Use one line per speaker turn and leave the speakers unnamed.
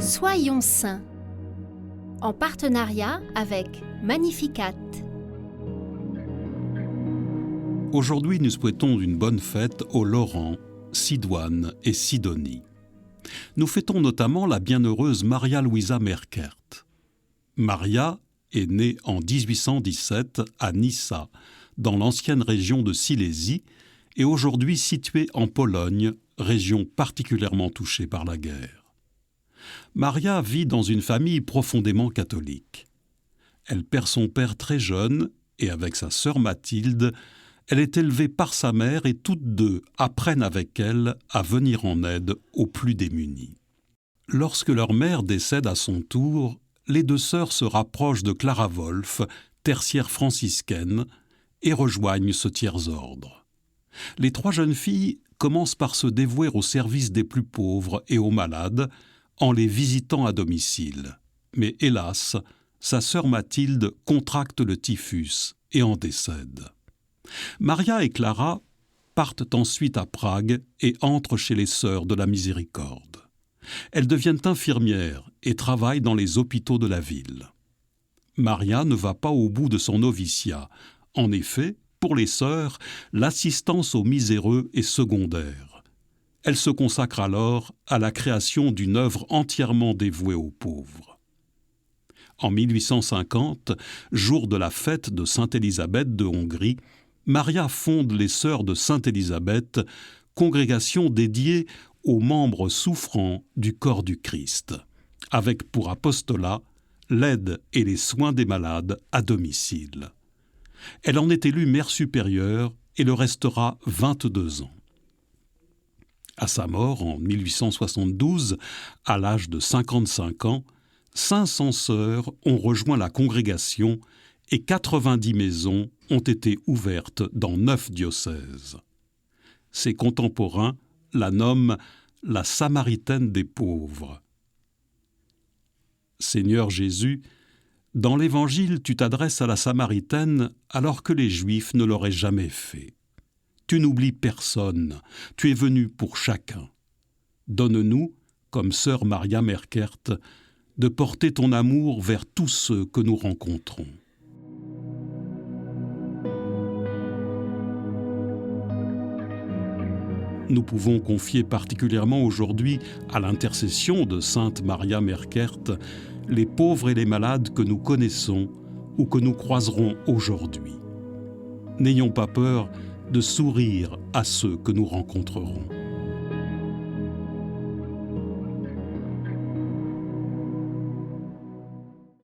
Soyons saints, en partenariat avec Magnificat.
Aujourd'hui, nous souhaitons une bonne fête aux Laurent, Sidoine et Sidonie. Nous fêtons notamment la bienheureuse Maria Louisa Merkert. Maria est née en 1817 à Nyssa, dans l'ancienne région de Silésie, et aujourd'hui située en Pologne, région particulièrement touchée par la guerre. Maria vit dans une famille profondément catholique. Elle perd son père très jeune et avec sa sœur Mathilde, elle est élevée par sa mère et toutes deux apprennent avec elle à venir en aide aux plus démunis. Lorsque leur mère décède à son tour, les deux sœurs se rapprochent de Clara Wolf, tertiaire franciscaine, et rejoignent ce tiers-ordre. Les trois jeunes filles commencent par se dévouer au service des plus pauvres et aux malades, en les visitant à domicile. Mais hélas, sa sœur Mathilde contracte le typhus et en décède. Maria et Clara partent ensuite à Prague et entrent chez les Sœurs de la Miséricorde. Elles deviennent infirmières et travaillent dans les hôpitaux de la ville. Maria ne va pas au bout de son noviciat. En effet, pour les sœurs, l'assistance aux miséreux est secondaire. Elle se consacre alors à la création d'une œuvre entièrement dévouée aux pauvres. En 1850, jour de la fête de Sainte-Élisabeth de Hongrie, Maria fonde les Sœurs de Sainte-Élisabeth, congrégation dédiée aux membres souffrants du corps du Christ, avec pour apostolat l'aide et les soins des malades à domicile. Elle en est élue mère supérieure et le restera 22 ans. À sa mort en 1872, à l'âge de 55 ans, 500 sœurs ont rejoint la congrégation et 90 maisons ont été ouvertes dans 9 diocèses. Ses contemporains la nomment la Samaritaine des pauvres. Seigneur Jésus, dans l'Évangile, tu t'adresses à la Samaritaine alors que les Juifs ne l'auraient jamais fait. Tu n'oublies personne, tu es venu pour chacun. Donne-nous, comme sœur Maria Merkert, de porter ton amour vers tous ceux que nous rencontrons. Nous pouvons confier particulièrement aujourd'hui à l'intercession de Sainte Maria Merkert les pauvres et les malades que nous connaissons ou que nous croiserons aujourd'hui. N'ayons pas peur de sourire à ceux que nous rencontrerons.